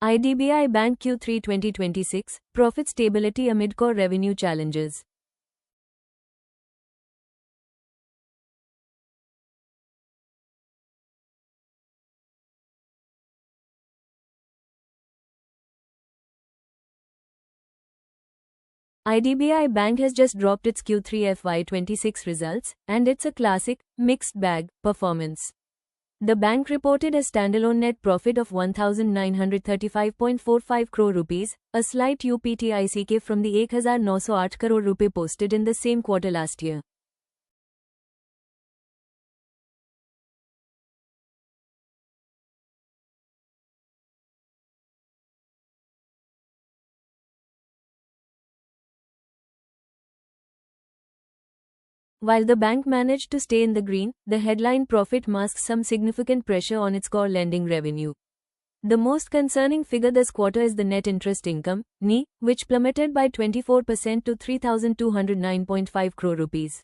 IDBI Bank Q3 2026, profit stability amid core revenue challenges. IDBI Bank has just dropped its Q3 FY26 results, and it's a classic, mixed bag, performance. The bank reported a standalone net profit of 1,935.45 crore rupees, a slight uptick from the 1,908 crore rupee posted in the same quarter last year. While the bank managed to stay in the green, the headline profit masks some significant pressure on its core lending revenue. The most concerning figure this quarter is the net interest income, NII, which plummeted by 24% to 3,209.5 crore rupees.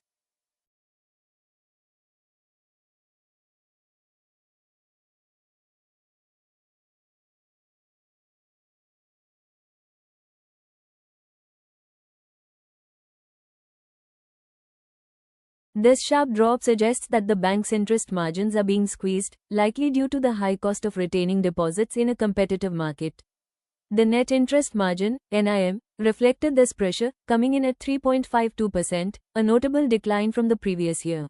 This sharp drop suggests that the bank's interest margins are being squeezed, likely due to the high cost of retaining deposits in a competitive market. The net interest margin, NIM, reflected this pressure, coming in at 3.52%, a notable decline from the previous year.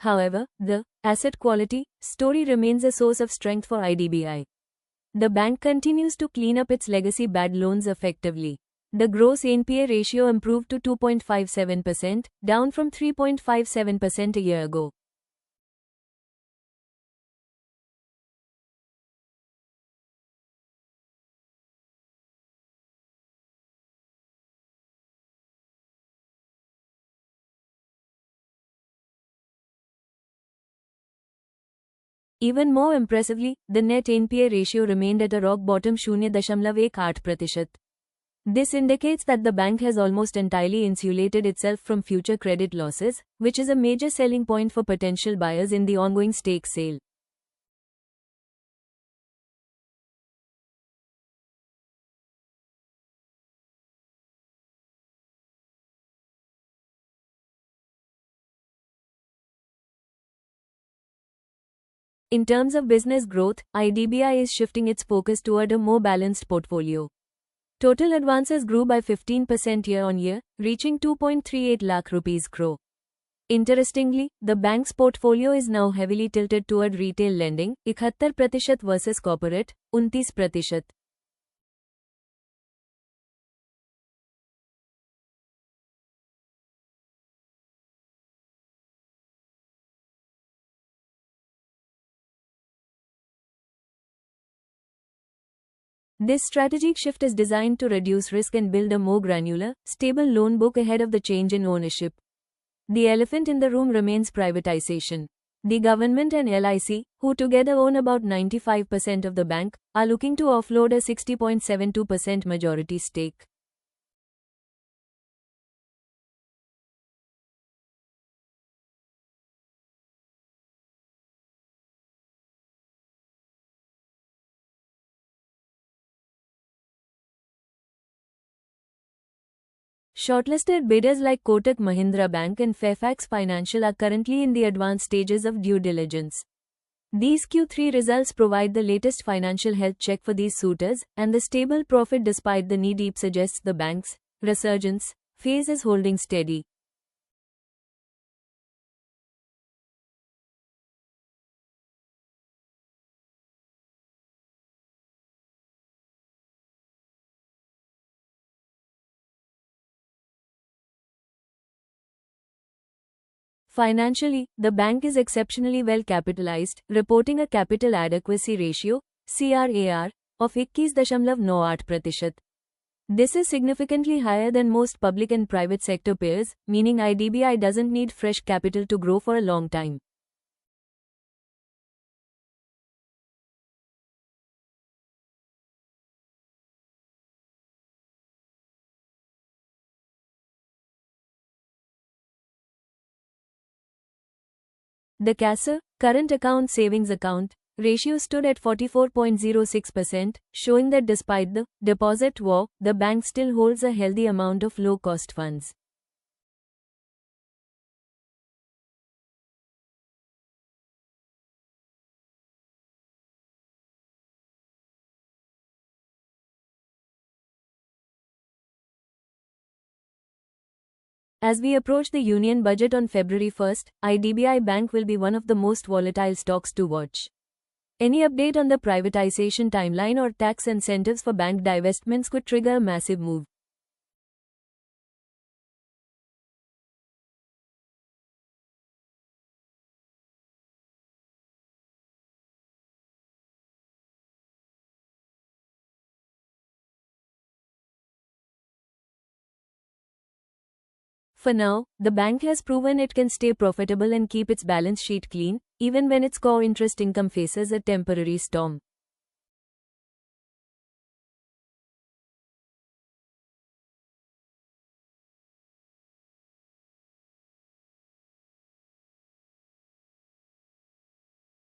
However, the asset quality story remains a source of strength for IDBI. The bank continues to clean up its legacy bad loans effectively. The gross NPA ratio improved to 2.57%, down from 3.57% a year ago. Even more impressively, the net NPA ratio remained at a rock-bottom 0.18%. This indicates that the bank has almost entirely insulated itself from future credit losses, which is a major selling point for potential buyers in the ongoing stake sale. In terms of business growth, IDBI is shifting its focus toward a more balanced portfolio. Total advances grew by 15% year-on-year, reaching 2.38 lakh rupees crore. Interestingly, the bank's portfolio is now heavily tilted toward retail lending, 71% versus corporate, 29%. This strategic shift is designed to reduce risk and build a more granular, stable loan book ahead of the change in ownership. The elephant in the room remains privatization. The government and LIC, who together own about 95% of the bank, are looking to offload a 60.72% majority stake. Shortlisted bidders like Kotak Mahindra Bank and Fairfax Financial are currently in the advanced stages of due diligence. These Q3 results provide the latest financial health check for these suitors, and the stable profit despite the knee deep suggests the bank's resurgence phase is holding steady. Financially, the bank is exceptionally well capitalized, reporting a capital adequacy ratio (CRAR) of 21.98%. This is significantly higher than most public and private sector peers, meaning IDBI doesn't need fresh capital to grow for a long time. The CASA, current account savings account, ratio stood at 44.06%, showing that despite the deposit war, the bank still holds a healthy amount of low-cost funds. As we approach the Union Budget on February 1st, IDBI Bank will be one of the most volatile stocks to watch. Any update on the privatization timeline or tax incentives for bank divestments could trigger a massive move. For now, the bank has proven it can stay profitable and keep its balance sheet clean, even when its core interest income faces a temporary storm.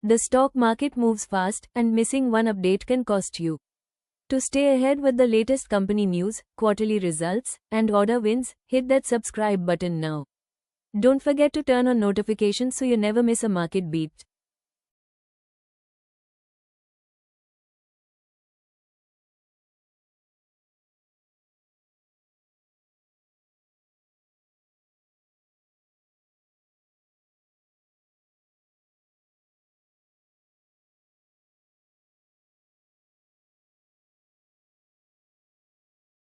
The stock market moves fast, and missing one update can cost you. To stay ahead with the latest company news, quarterly results, and order wins, hit that subscribe button now. Don't forget to turn on notifications so you never miss a market beat.